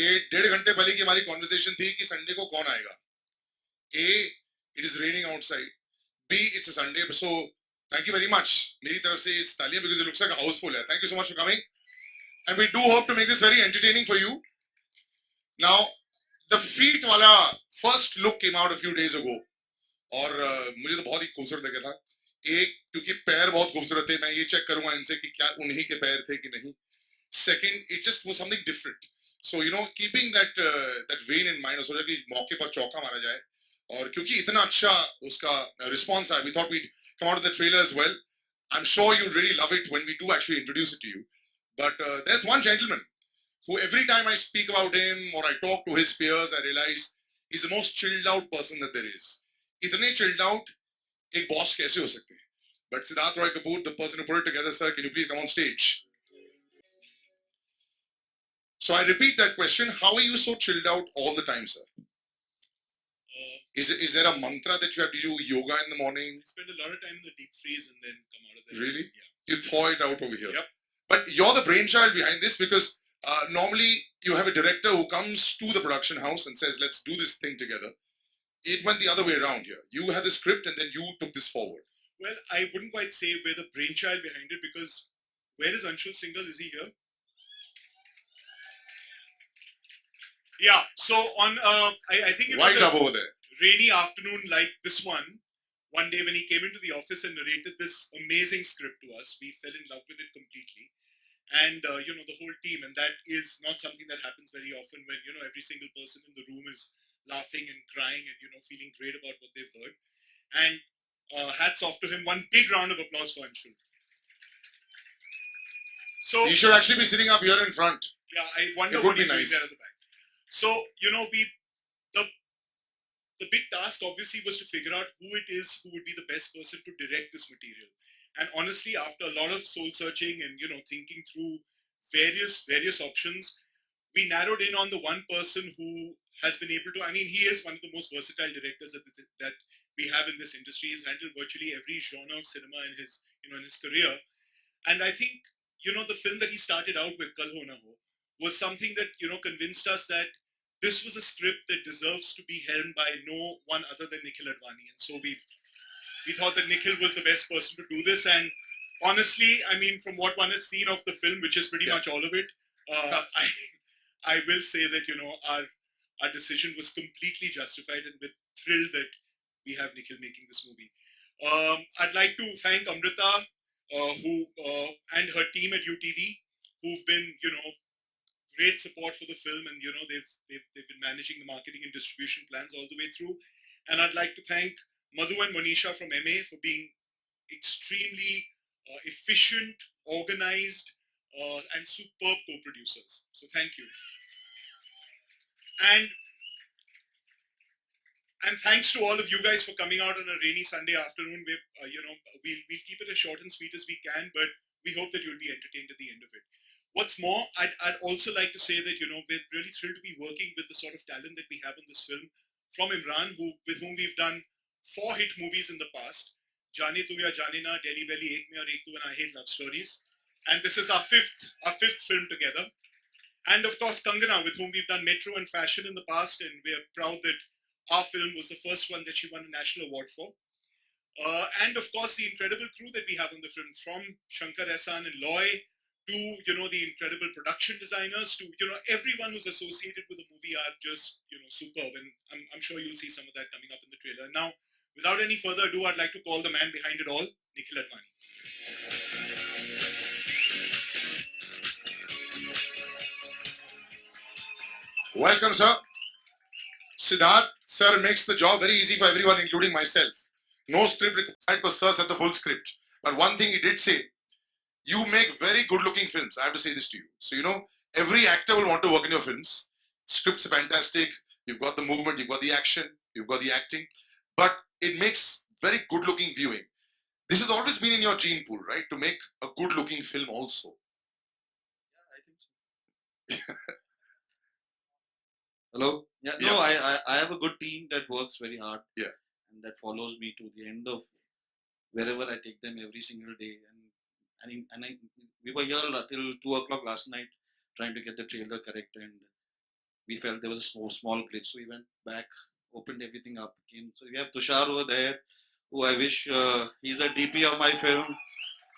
ये 1.5 घंटे पहले की हमारी कॉन्वर्सेशन थी कि संडे को कौन आएगा. A, it is raining outside. B, it's a Sunday. So thank you very much. मेरी तरफ से it's तालियां because it looks like a house full. Thank you so much for coming. And we do hope to make this very entertaining for you. Now, the feet वाला first look came out a few days ago. और मुझे तो बहुत ही खूबसूरत लगा था. एक, क्योंकि पैर बहुत खूबसूरत थे, मैं ये चेक करूंगा इनसे कि क्या उन्हीं के पैर थे कि नहीं. Second, it just was something different. So you know, keeping that vein in mind, सोचा कि मौके पर चौका मारा जाए. और क्योंकि इतना अच्छा उसका response आया, we thought we'd come out of the trailer as well. I'm sure you'll really love it when we do actually introduce it to you. But there's one gentleman who every time I speak about him or I talk to his peers, I realize he's the most chilled out person that there is. इतने chilled out, एक boss कैसे हो सकते हैं? But Siddharth Roy Kapoor, the person who put it together, sir, can you please come on stage? So I repeat that question, how are you so chilled out all the time, sir? Is there a mantra that you have to do yoga in the morning? Spend a lot of time in the deep freeze and then come out of there. Really? Yeah. You thaw it out over here. Yep. But you're the brainchild behind this because normally you have a director who comes to the production house and says, let's do this thing together. It went the other way around here. You had the script and then you took this forward. Well, I wouldn't quite say we're the brainchild behind it because where is Anshul Singhal? Is he here? Yeah. So on, I think it Right was up over there. rainy afternoon like this one day when he came into the office and narrated this amazing script to us, we fell in love with it completely. And, you know, the whole team, and that is not something that happens very often when, you know, every single person in the room is laughing and crying and, you know, feeling great about what they've heard. And hats off to him. One big round of applause for Anshul. So you should actually be sitting up here in front. Yeah, I wonder it what would be he's doing nice. there at the back. So, you know, the big task obviously was to figure out who it is who would be the best person to direct this material. And honestly, after a lot of soul searching and, you know, thinking through various options, we narrowed in on the one person who has been able to, I mean, he is one of the most versatile directors that we have in this industry. He's handled virtually every genre of cinema in his, you know, in his career. And I think, you know, the film that he started out with, Kal Ho Na Ho, was something that, you know, convinced us that this was a script that deserves to be helmed by no one other than Nikhil Advani. And so we thought that Nikhil was the best person to do this. And honestly, I mean, from what one has seen of the film, which is pretty much all of it, I will say that, you know, our decision was completely justified, and we're thrilled that we have Nikhil making this movie. I'd like to thank Amrita who and her team at UTV, who've been, you know, great support for the film, and you know they've been managing the marketing and distribution plans all the way through. And I'd like to thank Madhu and Manisha from MA for being extremely efficient, organized, and superb co-producers. So thank you. And thanks to all of you guys for coming out on a rainy Sunday afternoon. You know, we'll keep it as short and sweet as we can, but we hope that you'll be entertained at the end of it. What's more, I'd also like to say that, you know, we're really thrilled to be working with the sort of talent that we have on this film. From Imran, with whom we've done 4 hit movies in the past. Jaane Tu Ya Jaane Na, Delhi Belly, Ek Me Aur Ek Tu, and I Hate Love Stories. And this is our fifth film together. And of course, Kangana, with whom we've done Metro and Fashion in the past, and we're proud that our film was the first one that she won a national award for. And of course, the incredible crew that we have on the film, from Shankar Ehsan and Loy, to, you know, the incredible production designers, to, you know, everyone who's associated with the movie are just, you know, superb. And I'm sure you'll see some of that coming up in the trailer. Now, without any further ado, I'd like to call the man behind it all, Nikhil Advani. Welcome, sir. Siddharth, sir, makes the job very easy for everyone, including myself. No script required because sir said the full script. But one thing he did say, you make very good-looking films. I have to say this to you. So, you know, every actor will want to work in your films. Scripts are fantastic. You've got the movement, you've got the action, you've got the acting. But it makes very good-looking viewing. This has always been in your gene pool, right? To make a good-looking film also. Yeah, I think so. Hello? Yeah, no, I have a good team that works very hard. Yeah. And that follows me to the end of wherever I take them every single day. We were here till 2 o'clock last night trying to get the trailer correct, and we felt there was a small glitch. So we went back, opened everything up, came. So we have Tushar over there, who I wish he's a DP of my film,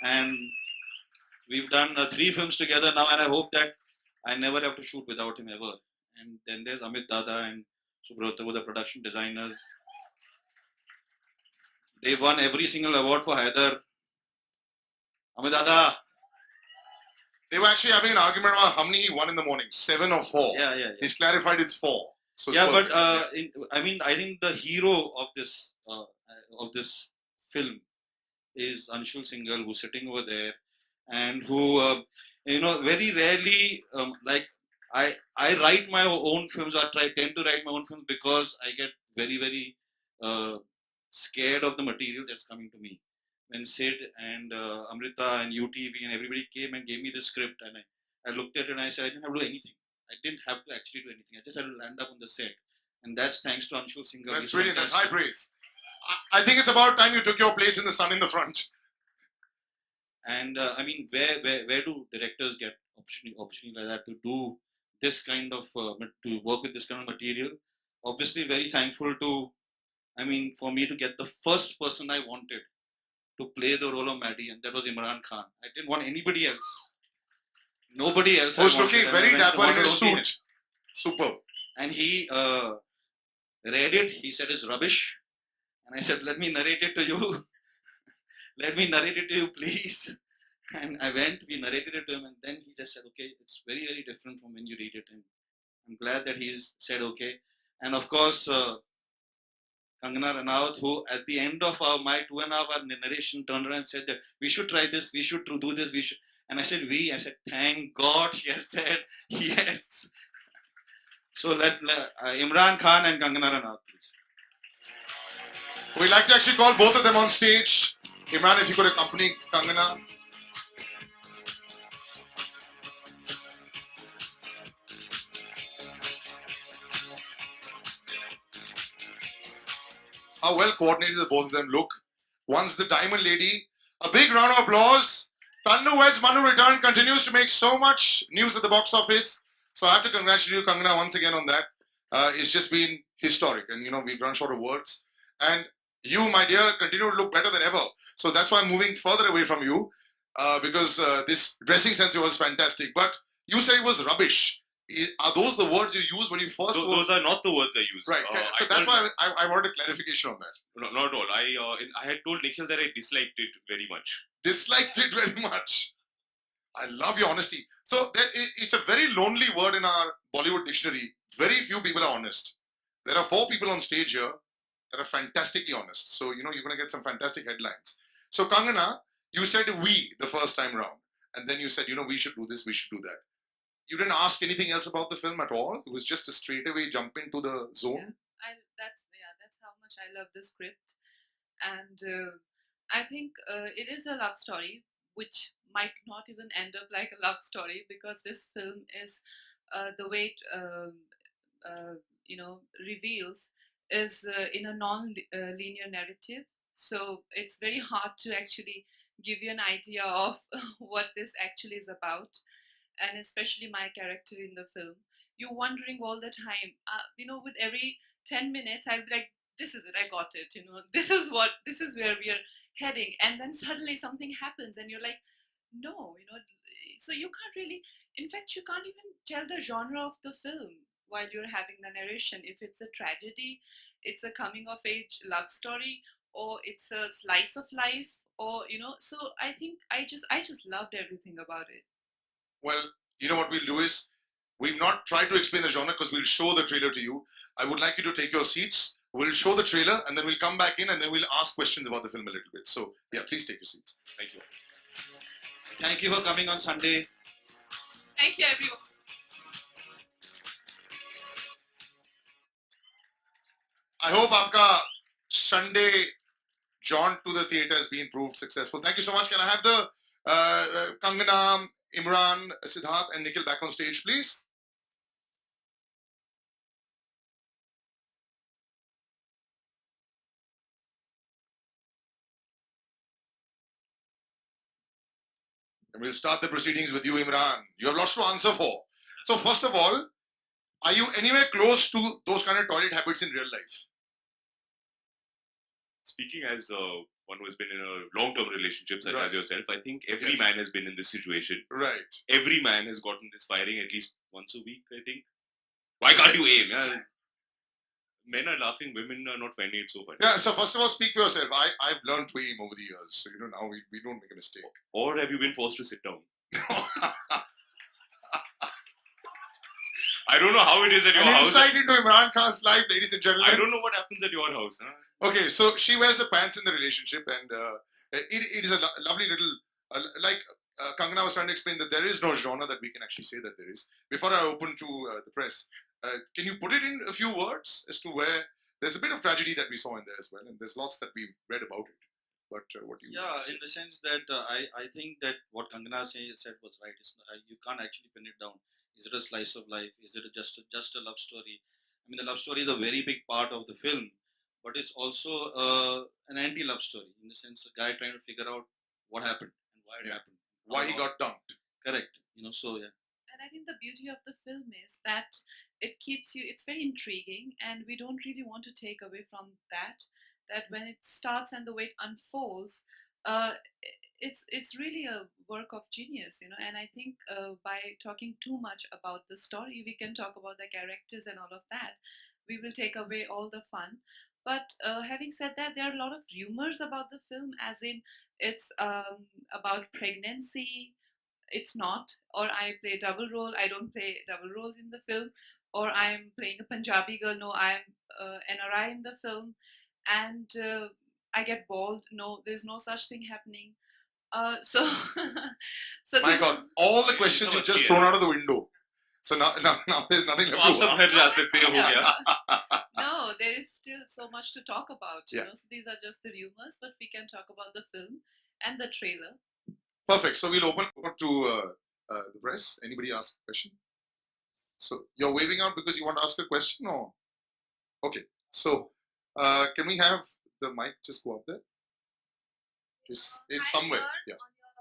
and we've done 3 films together now, and I hope that I never have to shoot without him ever. And then there's Amit Dada and Subrata, who are the production designers. They won every single award for Hyder. Amit Dada. They were actually having an argument about how many he won in the morning, 7 or 4. Yeah. He's clarified it's 4. So Yeah, but perfect. I think the hero of this film is Anshul Singhal, who's sitting over there, and who very rarely like I write my own films, or tend to write my own films, because I get very scared of the material that's coming to me. When Sid and Amrita and UTV and everybody came and gave me the script, and I looked at it and I said I didn't have to do anything. I didn't have to actually do anything. I just had to land up on the set, and that's thanks to Anshul Singhal. That's He's brilliant. That's fantastic. high praise. I think it's about time you took your place in the sun in the front. And I mean, where do directors get opportunity like that to do this kind of to work with this kind of material? Obviously, very thankful to. I mean, for me to get the first person I wanted to play the role of Maddie, and that was Imran Khan. I didn't want anybody else. Nobody else. Who's I wanted, looking and I very went- dapper in wanted his only him. suit. Superb. And he read it. He said it's rubbish, and I said, "Let me narrate it to you. Let me narrate it to you, please." And I went. We narrated it to him, and then he just said, "Okay, it's very different from when you read it." And I'm glad that he's said okay. And of course, Kangana Ranaut, who at the end of my 2.5 hour narration turned around and said that we should try this, we should do this, we should. And I said, I said, thank God she has said yes. So let Imran Khan and Kangana Ranaut, please. We'd like to actually call both of them on stage. Imran, if you could accompany Kangana. How well coordinated the both of them look. One's the Diamond Lady. A big round of applause. Tannu Weds Manu Return continues to make so much news at the box office. So I have to congratulate you, Kangana, once again on that. It's just been historic, and we've run short of words. And you, my dear, continue to look better than ever. So that's why I'm moving further away from you, because this dressing sense was fantastic. But you said it was rubbish. Are those the words you used when you first? Those are not the words I used. Right. So that's why I wanted a clarification on that. No, not at all. I had told Nikhil that I disliked it very much. Disliked it very much. I love your honesty. So it's a very lonely word in our Bollywood dictionary. Very few people are honest. There are 4 people on stage here that are fantastically honest. So you're going to get some fantastic headlines. So Kangana, you said we the first time round, and then you said we should do this, we should do that. You didn't ask anything else about the film at all. It was just a straightaway jump into the zone. That's how much I love the script, and I think it is a love story, which might not even end up like a love story, because this film is the way it reveals is in a non-linear narrative. So it's very hard to actually give you an idea of what this actually is about, and especially my character in the film. You're wondering all the time, with every 10 minutes, I'd be like, this is it, I got it, this is where we are heading. And then suddenly something happens and you're like, no, so you can't really, in fact, you can't even tell the genre of the film while you're having the narration. If it's a tragedy, it's a coming of age love story, or it's a slice of life, or, so I think I just loved everything about it. Well, what we'll do is, we've not tried to explain the genre because we'll show the trailer to you. I would like you to take your seats. We'll show the trailer and then we'll come back in and then we'll ask questions about the film a little bit. So, yeah, please take your seats. Thank you. Thank you for coming on Sunday. Thank you, everyone. I hope aapka Sunday jaunt to the theatre has been proved successful. Thank you so much. Can I have the Kangana, Imran, Siddharth and Nikhil back on stage, please? And we'll start the proceedings with you, Imran. You have lots to answer for. So first of all, Are you anywhere close to those kind of toilet habits in real life? Speaking as one who has been in a long-term relationship such Right. as yourself, I think every Yes. man has been in this situation. Right. Every man has gotten this firing at least once a week, I think. Why can't you aim? Yeah? Men are laughing, women are not finding it so funny. Yeah, so first of all, speak for yourself. I've learned to aim over the years. So, now we don't make a mistake. Or have you been forced to sit down? I don't know how it is at your An house. insight into Imran Khan's life, ladies and gentlemen. I don't know what happens at your house. Huh? Okay, so she wears the pants in the relationship, and it is a lovely little, like Kangana was trying to explain that there is no genre that we can actually say that there is. Before I open to the press, can you put it in a few words as to where there's a bit of tragedy that we saw in there as well, and there's lots that we've read about it. But what do you? Yeah, say? in the sense that I think that what Kangana said was right. You can't actually pin it down. Is it a slice of life? Is it just a love story? I mean, the love story is a very big part of the film, but it's also an anti-love story in the sense a guy trying to figure out what happened and why it Yeah. happened. Why he got dumped? Correct. So yeah. And I think the beauty of the film is that it keeps you, it's very intriguing, and we don't really want to take away from that when it starts and the way it unfolds, uh, it's really a work of genius, and I think by talking too much about the story, we can talk about the characters and all of that. We will take away all the fun. But having said that, there are a lot of rumors about the film, as in it's about pregnancy, it's not, or I play double role, I don't play double roles in the film, or I'm playing a Punjabi girl, no, I'm NRI in the film, and I get bald, no, there's no such thing happening. So so My the- God, all the questions you just thrown out of the window. So now there's nothing left आप to सब ask. घर जा सकते हैं, हो गया. no, there is still so much to talk about, Yeah. so these are just the rumors, but we can talk about the film and the trailer. Perfect. So we'll open up to the press. Anybody ask a question? So you're waving out because you want to ask a question, or okay? So can we have the mic just go up there? It's Hi, somewhere. here Yeah. on your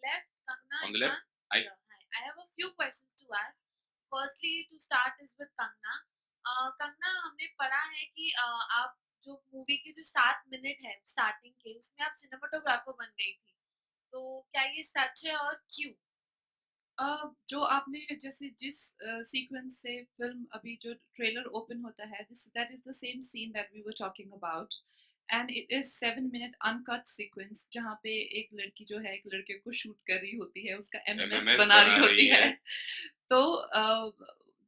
left, Kangana. On the left? Hi. Yeah, hi. I have a few questions to ask. Firstly, to start is with Kangana. Kangana, हमने पढ़ा है कि आप जो movie के जो 7 minute है starting के उसमें आप सिनेमाटोग्राफर बन गई थी, तो क्या ये सच है और क्यों? जो आपने जैसे जिस सीक्वेंस से फिल्म अभी जो ट्रेलर ओपन होता है, that is the same scene that we were talking about, and it is 7 minute uncut sequence जहाँ पे एक लड़की जो है एक लड़के को शूट कर रही होती है, उसका एमएमएस MMS बना रही बना होती रही है. है. तो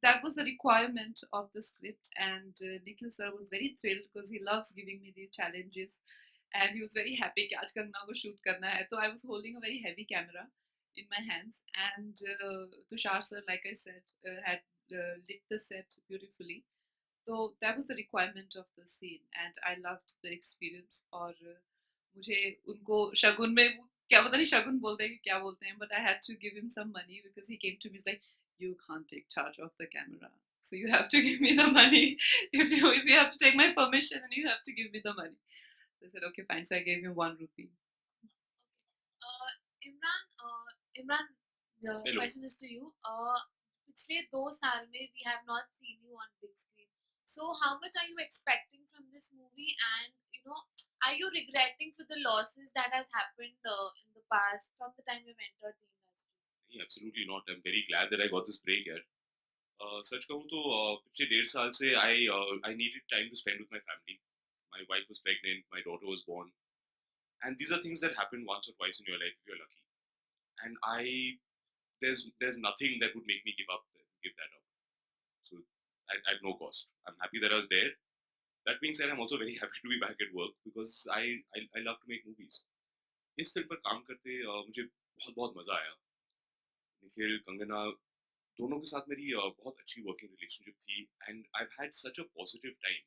that was the requirement of the script, and Nikhil sir was very thrilled because he loves giving me these challenges, and he was very happy कि आज कंगना को shoot करना है. So I was holding a very heavy camera in my hands, and Tushar sir, like I said, had lit the set beautifully. So that was the requirement of the scene, and I loved the experience. और मुझे उनको शगुन में क्या पता नहीं शगुन बोलते हैं कि क्या बोलते हैं, but I had to give him some money because he came to me, he's like, you can't take charge of the camera, so you have to give me the money. if you have to take my permission, and you have to give me the money. So I said okay fine, so I gave him 1 rupee. Imran, the Hello. question is to you. पिछले 2 साल में we have not seen you on big screen. So how much are you expecting from this movie, and are you regretting for the losses that has happened in the past from the time you've entered the industry? Absolutely not. I'm very glad that I got this break here. सच कहूँ तो पिछले 1.5 साल से I needed time to spend with my family. My wife was pregnant, my daughter was born, and these are things that happen once or twice in your life if you're lucky. And there's nothing that would make me give that up. So at no cost. I'm happy that I was there. That being said, I'm also very happy to be back at work because I love to make movies. इस film पर काम करते मुझे बहुत मजा आया. निखिल, कंगना, दोनों के साथ मेरी बहुत अच्छी वर्किंग रिलेशनशिप थी, and I've had such a positive time.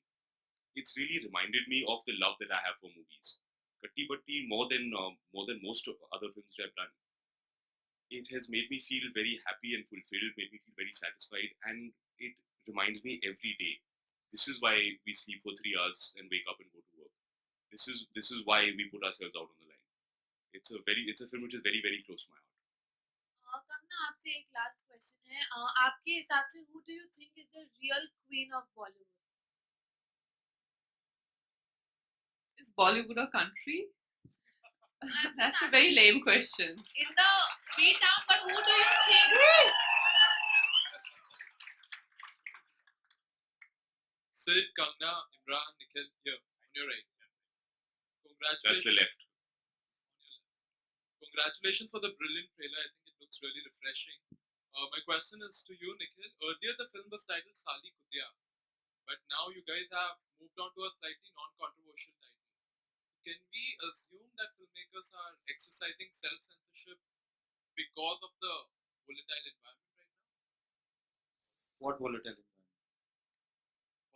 It's really reminded me of the love that I have for movies. Katti Batti, more than most other films that I've done. It has made me feel very happy and fulfilled, made me feel very satisfied, and it reminds me every day. This is why we sleep for 3 hours and wake up and go to work. This is why we put ourselves out on the line. It's a film which is very, very close to my heart. Kangana आपसे एक last question है आपके हिसाब से who do you think is the real queen of Bollywood? Is Bollywood a country? I'm That's a just very asking lame question. in the beat down, but who do you think? Sid, Kangana, Imran, Nikhil, here on your right. That's Congratulations. the left. Congratulations for the brilliant trailer. I think it looks really refreshing. My question is to you, Nikhil. Earlier, the film was titled Sali Kutia, but now you guys have moved on to a slightly non-controversial title. Can we assume that filmmakers are exercising self-censorship because of the volatile environment right now? What volatile environment?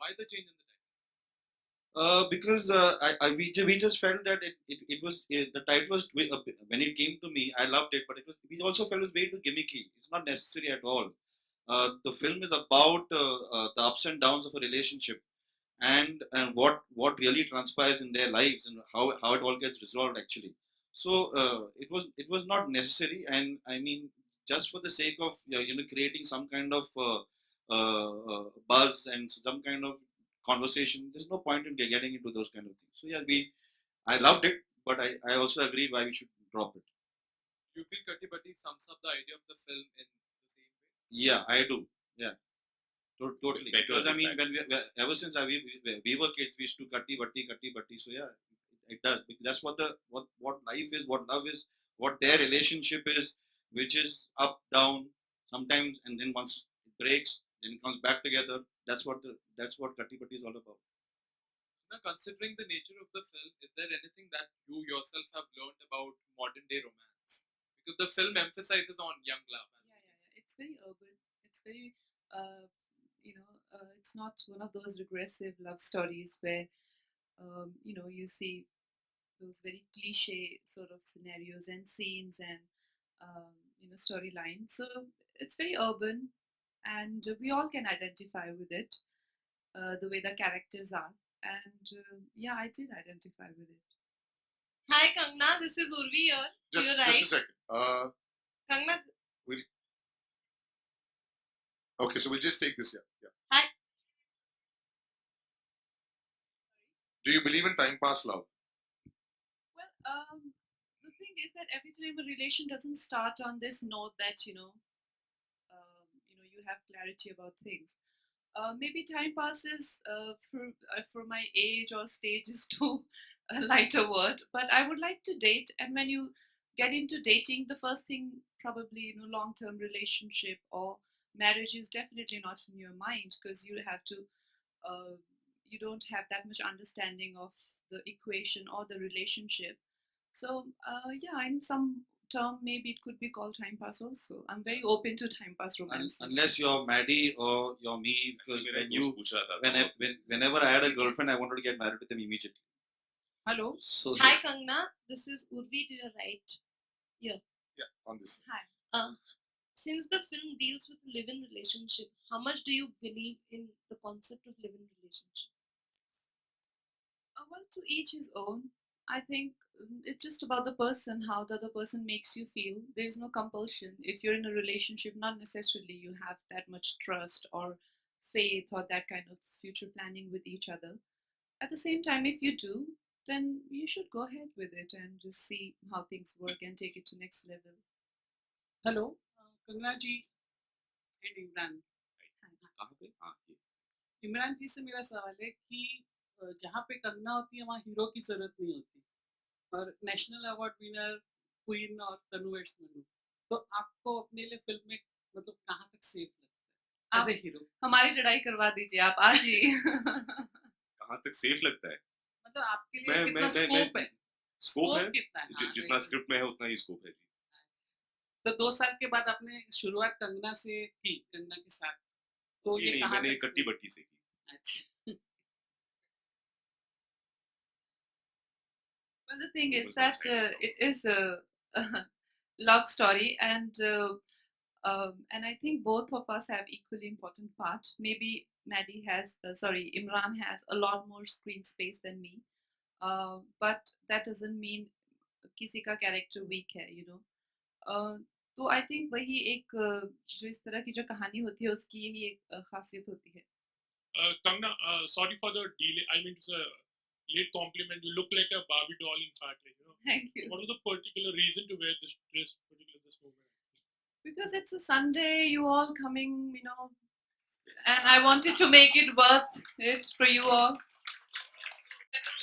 Why the change in the title? Because we just felt that it was the title was when it came to me, I loved it, but we also felt it was way too gimmicky. It's not necessary at all. The film is about the ups and downs of a relationship, and what really transpires in their lives, and how it all gets resolved actually. So it was not necessary, and I mean, just for the sake of creating some kind of buzz and some kind of conversation, there's no point in getting into those kind of things. So yeah, I loved it, but I also agreed why we should drop it. Do you feel Katti Batti sums up the idea of the film in the same way? Yeah, I do. Yeah, totally. Better Because I than mean, that. ever since we were kids, we used to Katti Batti. So yeah, it does. That's what what life is, what love is, what their relationship is, which is up down sometimes, and then once it breaks, then it comes back together. That's what Katti Batti is all about. Now, considering the nature of the film, is there anything that you yourself have learned about modern day romance? Because the film emphasizes on young love. Yeah. It's very urban. It's very, it's not one of those regressive love stories where, you see those very cliche sort of scenarios and scenes and, storylines. So it's very urban, and we all can identify with it, the way the characters are. And yeah, I did identify with it. Hi Kangana, this is Urvi here. Just You're a right. second. Kangana, Okay, so we'll just take this here. Yeah. Hi. Do you believe in time pass love? Well, the thing is that every time a relation doesn't start on this note that you have clarity about things. Maybe time passes for my age or stage is too a lighter word, but I would like to date. And when you get into dating, the first thing probably long-term relationship or marriage is definitely not in your mind, because you have to you don't have that much understanding of the equation or the relationship. So yeah, in some term maybe it could be called time pass also. I'm very open to time pass romances. Unless you're Maddie or you're me, because मेरा when एक you दोस्त पूछ रहा था whenever I had a girlfriend, I wanted to get married to them immediately. Hello. So Hi Kangana, this is Urvi to your right. Yeah, on this. Hi. Since the film deals with live-in relationship, how much do you believe in the concept of live-in relationship? Well, to each his own. I think it's just about the person, how the other person makes you feel. There's no compulsion. If you're in a relationship, not necessarily you have that much trust or faith or that kind of future planning with each other. At the same time, if you do, then you should go ahead with it and just see how things work and take it to next level. Hello Kangana ji and Imran कहाँ पे? हाँ, ये। इमरान जी से मेरा सवाल है कि जहाँ पे कंगना होती है वहाँ हीरो की जरूरत नहीं होती और नेशनल अवार्ड विनर क्वीन और तनु वेट्स मनु, तो आपको अपने लिए फिल्म में मतलब कहाँ तक सेफ लगता है एज ए हीरो? हमारी लड़ाई करवा दीजिए आप आज ही. कहाँ तक सेफ लगता है? मतलब आपके लिए कितना स्कोप है? स्कोप है? कितना है? हाँ, जितना स्क्रिप्ट में है उतना ही स्कोप है। तो 2 साल के बाद आपने शुरुआत कंगना से की, कंगना के साथ, तो ये नहीं, कहाँ मैंने तक कट्टी बट्टी से की। अच्छा. Well, the thing is that it is a love story, and I think both of us have equally important part. Maybe Maddie has, Imran has a lot more screen space than me, but that doesn't mean किसी का character weak है, तो I think वही एक जो इस तरह की जो कहानी होती है उसकी यही एक खासियत होती है. Kangana, sorry for the delay. I mean, it's a late compliment. You look like a Barbie doll, in fact. Like, you know. Thank you. What was the particular reason to wear this dress, particular this moment? Because it's a Sunday, you all coming, you know, and I wanted to make it worth it for you all.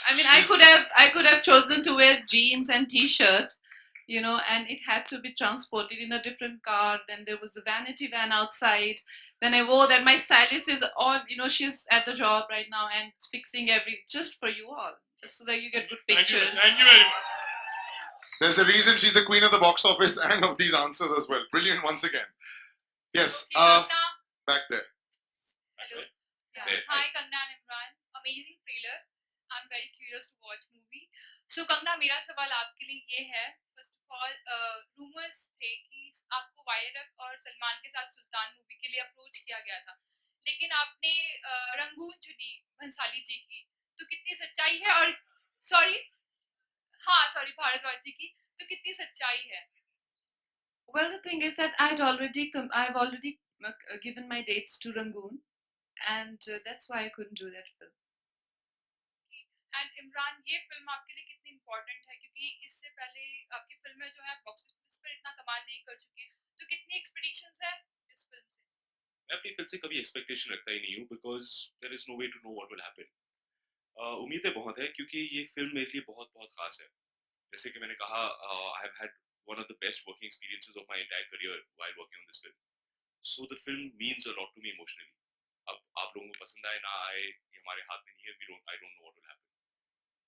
I mean, I could have chosen to wear jeans and t-shirt, you know, and it had to be transported in a different car. Then there was a vanity van outside. Then I wore that. My stylist is on, you know, she's at the job right now and fixing just for you all, just so that you get good pictures. Thank you very much. There's a reason she's the queen of the box office and of these answers as well. Brilliant once again. Yes, back there. Hello. Yeah. There. Hi, Kangana and Imran. Amazing trailer. I'm very curious to watch movie. So, Kangana, मेरा सवाल आपके लिए ये है. First of all, rumors थे कि आपको YRF और सलमान के साथ सुल्तान मूवी के लिए अप्रोच किया गया था, लेकिन आपने रंगून चुनी भंसाली जी की. तो कितनी सच्चाई है? और सॉरी भारद्वाज जी की. तो कितनी सच्चाई है? Well, the thing is that I've already given my dates to Rangoon, and that's why I couldn't do that film. And Imran, ये फिल्म आपके लिए कितनी इम्पोर्टेंट है, क्योंकि इससे पहले आपकी फिल्में जो है बॉक्स ऑफिस पर इतना कमाल नहीं कर चुकी, तो कितनी एक्सपेक्टेशंस है इस फिल्म से? मैं अपनी फिल्म से कभी एक्सपेक्टेशन रखता ही नहीं हूँ because there is no way to know what will happen. उम्मीदें बहुत है क्योंकि ये फिल्म मेरे लिए बहुत बहुत खास है. जैसे कि मैंने कहा, I have had one of the best working experiences of my entire career while working on this film. So the film means a lot to me emotionally. अब आप लोगों को पसंद आए ना आए ये हमारे हाथ में नहीं है. I don't know what will happen.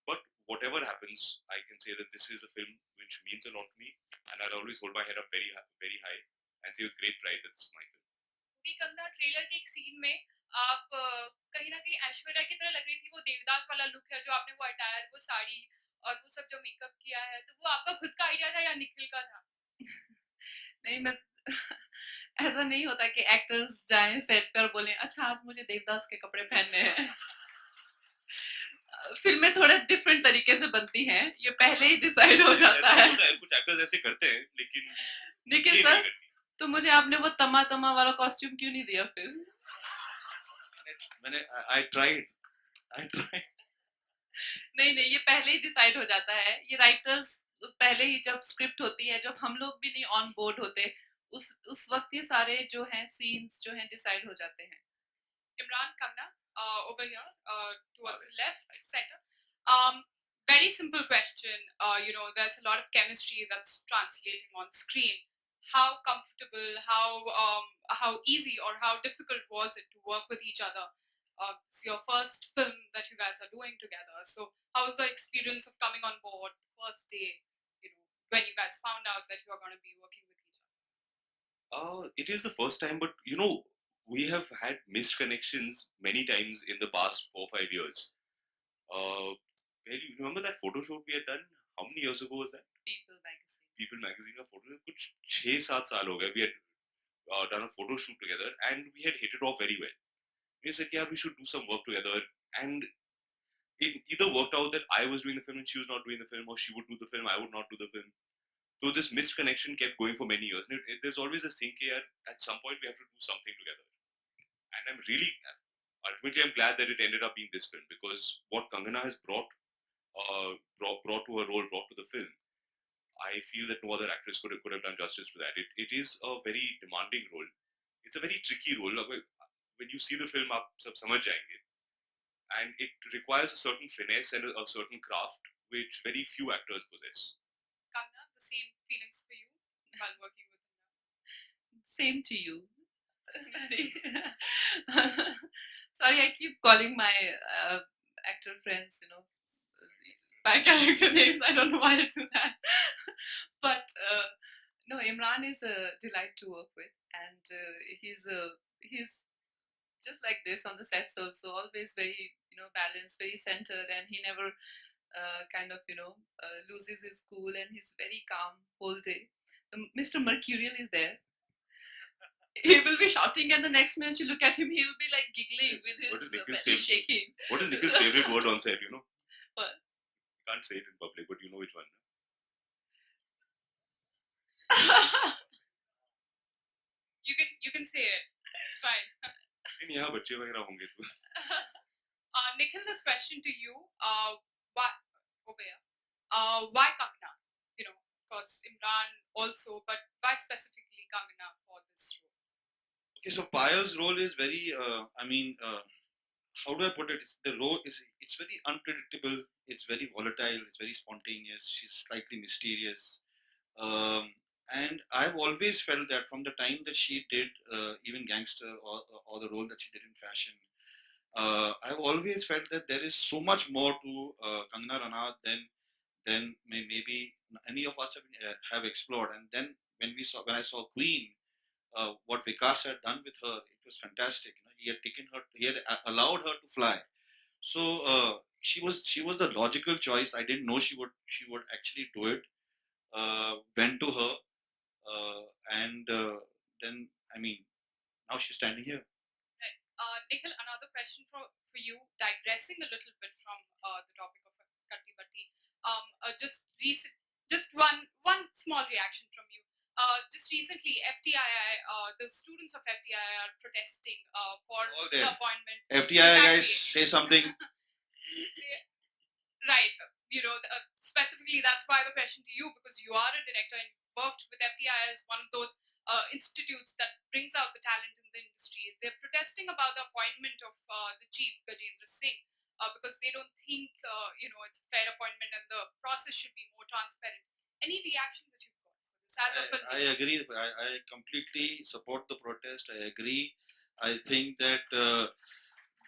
But whatever happens, I can say that this is a film which means a lot to me, and I'll always hold my head up very high and say with great pride that this is my film. Kangana, trailer के एक scene में आप कहीं ना कहीं ऐश्वर्या की तरह लग रही थी. वो देवदास वाला लुक है जो आपने, वो अटायर, वो साड़ी और वो सब जो मेकअप किया है, तो वो आपका खुद का आइडिया था या निखिल का था? नहीं, मैं ऐसा नहीं होता कि एक्टर्स जाएं सेट पर बोले अच्छा आज मुझे देवदास के कपड़े पहनने हैं. फिल्में थोड़े डिफरेंट तरीके से बनती हैं, ये पहले ही डिसाइड हो जाता है. कुछ एक्टर्स ऐसे करते हैं लेकिन निखिल सर, तो मुझे आपने वो तमा वाला कॉस्ट्यूम क्यों नहीं दिया फिर? मैंने I tried. नहीं, ये पहले ही डिसाइड हो जाता है. ये राइटर्स पहले ही जब स्क्रिप्ट होती है, जब हम लोग भी नहीं ऑन बोर्ड होते, उस वक्त ये सारे जो हैं सीन्स जो हैं डिसाइड हो जाते हैं. Imran, Kangna, over here, towards the left, center. Very simple question. You know, there's a lot of chemistry that's translating on screen. How comfortable, how easy, or how difficult was it to work with each other? It's your first film that you guys are doing together. So, how was the experience of coming on board the first day? You know, when you guys found out that you are going to be working with each other. It is the first time, but you know, we have had missed connections many times in the past 4-5 years. You remember that photo shoot we had done? How many years ago was that? People magazine का photo, कुछ 6-7 साल हो गए. We had done a photo shoot together and we had hit it off very well. We said, yeah, we should do some work together, and it either worked out that I was doing the film and she was not doing the film, or she would do the film, I would not do the film. So this missed connection kept going for many years. And there's always this thing here, at some point we have to do something together. And ultimately I'm glad that it ended up being this film, because what Kangana has brought to her role, brought to the film, I feel that no other actress could have done justice to that. It is a very demanding role. It's a very tricky role. When you see the film, आप सब समझ जाएंगे. And it requires a certain finesse and a certain craft which very few actors possess. Kangna, the same feelings for you while working with him? Same to you. Sorry, I keep calling my actor friends, you know, by character names. I don't know why I do that. But no, Imran is a delight to work with, and he's just like this on the sets also, always very, you know, balanced, very centered, and he never kind of, you know, loses his cool, and he's very calm whole day. Mr. Mercurial is there. He will be shouting, and the next minute you look at him, he will be like giggling with his belly shaking. What is Nikhil's favorite word on set, you know? What? You can't say it in public, but you know which one. say it. It's fine. नहीं यहाँ बच्चे वगैरह होंगे तो Nikhil, this question to you. Why over here? Why Kangana? You know, of course Imran also, but why specifically Kangana for this role? Okay, so Payal's role is very, how do I put it? The role is, it's very unpredictable, it's very volatile, it's very spontaneous, she's slightly mysterious. And I've always felt that from the time that she did even Gangster or the role that she did in Fashion, I've always felt that there is so much more to Kangana Ranaut than maybe any of us have explored. And then when I saw Queen, what Vikas had done with her, it was fantastic. You know, he had taken her, he had allowed her to fly. So she was the logical choice. I didn't know she would actually do it. Went to her, and then I mean, now she's standing here. Nikhil, another question for you, digressing a little bit from the topic of Katti Batti. Just one small reaction from you. Just recently, FTII, the students of FTII are protesting for All the there. appointment. FTI guys, Exactly. say something. Right. You know, specifically, that's why the question to you, because you are a director and worked with FTI as one of those institutes that brings out the talent in the industry. They're protesting about the appointment of the chief, Gajendra Singh, because they don't think, it's a fair appointment and the process should be more transparent. Any reaction that you've got for this as a filmmaker? I agree. I completely support the protest. I agree. I think that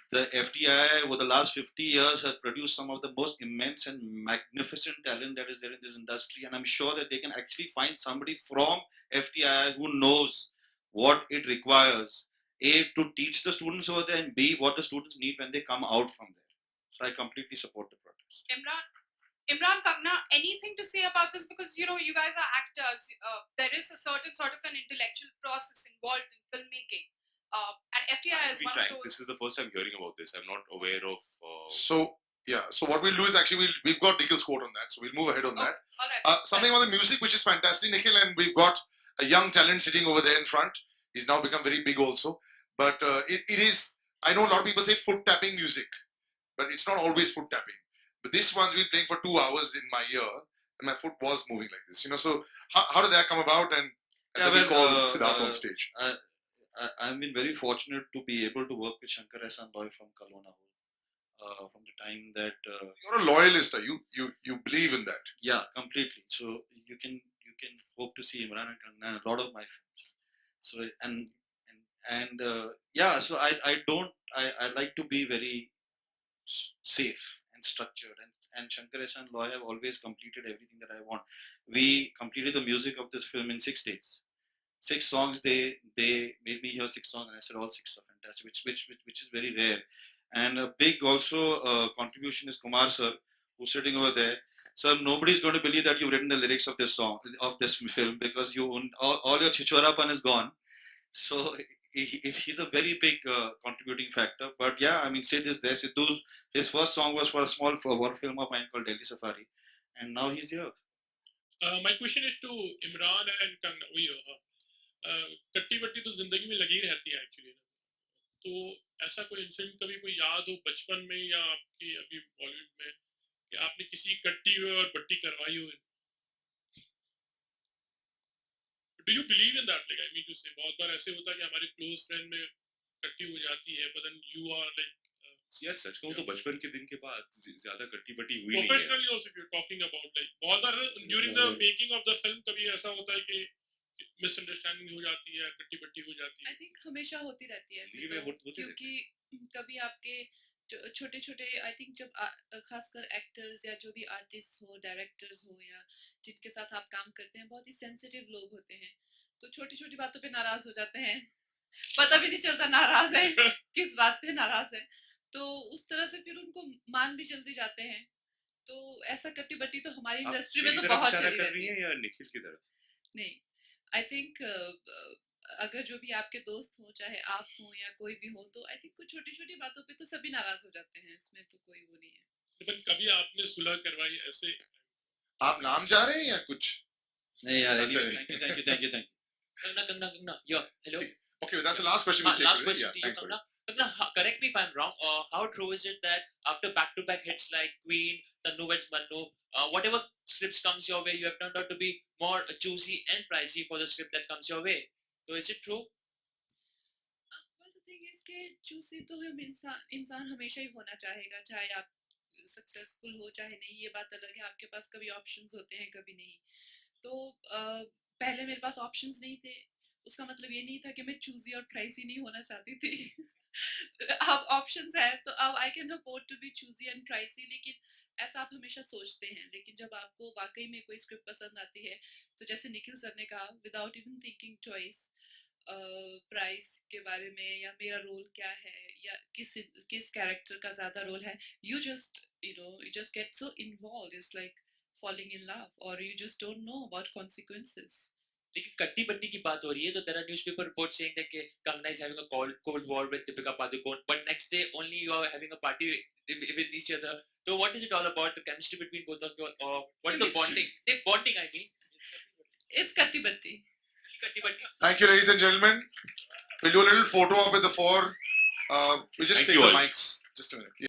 the FTI over the last 50 years have produced some of the most immense and magnificent talent that is there in this industry, and I'm sure that they can actually find somebody from FTI who knows what it requires, A, to teach the students over there, and B, what the students need when they come out from there. So I completely support the protest. Imran, Kangana, anything to say about this? Because you guys are actors. There is a certain sort of an intellectual process involved in filmmaking, and FTI is to be one frank, of those. this is the first time hearing about this. I'm not aware of So what we'll do is actually we've got Nikhil's quote on that, so we'll move ahead on that. All right. Something about the music which is fantastic, Nikhil, and we've got a young talent sitting over there in front. He's now become very big also, but it is, I know a lot of people say foot tapping music, but it's not always foot tapping. But this one's been playing for 2 hours in my ear, and my foot was moving like this, So how did that come about, and then we call Siddharth on stage? I've been very fortunate to be able to work with Shankar Ehsaan Loy from Kalona. From the time that You're a loyalist, are you? You believe in that? Yeah, completely. So you can hope to see Imran and Kangana in a lot of my films. So so I like to be very safe and structured, and Shankar Ehsaan Loy have always completed everything that I want. We completed the music of this film in 6 days. 6 songs. They made me hear 6 songs, and I said all 6 are fantastic, which is very rare. And a big also contribution is Kumar sir, who's sitting over there. Sir, nobody's going to believe that you've written the lyrics of this song, of this film, because all your chichorapan is gone. So he's a very big contributing factor. But yeah, I mean, Sid is there. Sidhu's, his first song was for a small war film of mine called Delhi Safari, and now he's here. My question is to Imran and Kangana. कट्टी बट्टी तो जिंदगी में लगी रहती है actually ना, तो ऐसा कोई इंसिडेंट कभी कोई याद हो बचपन में या आपके अभी बॉलीवुड में कि आपने किसी कट्टी हुए और बट्टी करवाई हो? Do you believe in that? Like I mean to say बहुत बार ऐसे होता है कि हमारे क्लोज फ्रेंड में कट्टी हो जाती है, but then you are like यार सच कहूँ तो बचपन के दिन के बाद ज्यादा कट्टी बट्टी हुई नहीं है। Professionally also you are talking about like बहुत बार during the making of the film कभी ऐसा होता है कि मिसअंडरस्टैंडिंग हो जाती है, कट्टी बट्टी हो जाती है? आई थिंक हमेशा होती रहती है ऐसे जिंदगी में तो, होते रहते क्योंकि कभी आपके छोटे छोटे आई थिंक जब खासकर एक्टर्स या जो भी आर्टिस्ट हो, डायरेक्टर्स हो, या जिनके साथ आप काम करते हैं, बहुत ही सेंसिटिव लोग होते हैं, तो छोटी छोटी बातों पे नाराज हो जाते हैं, पता भी नहीं चलता नाराज है किस बात पे नाराज है, तो उस तरह से फिर उनको मान भी जल्दी जाते हैं। तो ऐसा कट्टी बट्टी तो हमारी इंडस्ट्री में तो बहुत चली रहती है। या निखिल की तरफ? नहीं, आई थिंक अगर जो भी आपके दोस्त हो, चाहे आप हो या कोई भी हो, तो आई थिंक कुछ छोटी छोटी बातों पे तो सभी नाराज हो जाते हैं, इसमें तो कोई वो नहीं है। लेकिन कभी आपने सुलह करवाई ऐसे? आप नाम जा रहे हैं या कुछ? नहीं यार, अच्छा, thank you. Kangana, yo, hello. Okay, that's the last question we take. Last today. question Yeah, to you, thanks, buddy. Kangana. Kangana, correct me if I'm wrong. How true is it that after back-to-back hits like Queen, Tannu vs Mannu, whatever scripts comes your way, you have turned out to be more choosy and pricey for the script that comes your way. So is it true? Well, the thing is कि चूसी तो हम इंसान हमेशा ही होना चाहेगा, चाहे आप सक्सेसफुल हो चाहे नहीं, ये बात अलग है. आपके पास कभी ऑप्शंस होते हैं, कभी नहीं. तो पहले मेरे पास ऑप्शंस नहीं थे, उसका मतलब ये नहीं था कि मैं चूजी और प्राइसी नहीं होना चाहती थी. अब ऑप्शंस है तो अब I can afford to be choosy and pricey. लेकिन ऐसा आप हमेशा सोचते हैं, लेकिन जब आपको वाकई में कोई स्क्रिप्ट पसंद आती है, तो जैसे निखिल सर ने कहा, without even thinking twice, price के बारे में या मेरा रोल क्या है या किस कैरेक्टर का ज्यादा रोल है, you just get so involved. It's like falling in love, or you just don't know about consequences. लेकिन कट्टी बट्टी की बात हो रही है, तो there are newspaper reports saying that Kangana is having a cold war with Deepika Padukone, but next day only you are having a party with each other. So what is it all about? The chemistry between both of you, or what is the bonding? Bonding, I mean. It's Katti Batti. Katti batti. Thank you, ladies and gentlemen. We'll do a little photo up at the fore. We just Thank take you the all. mics. Just a minute. Yeah.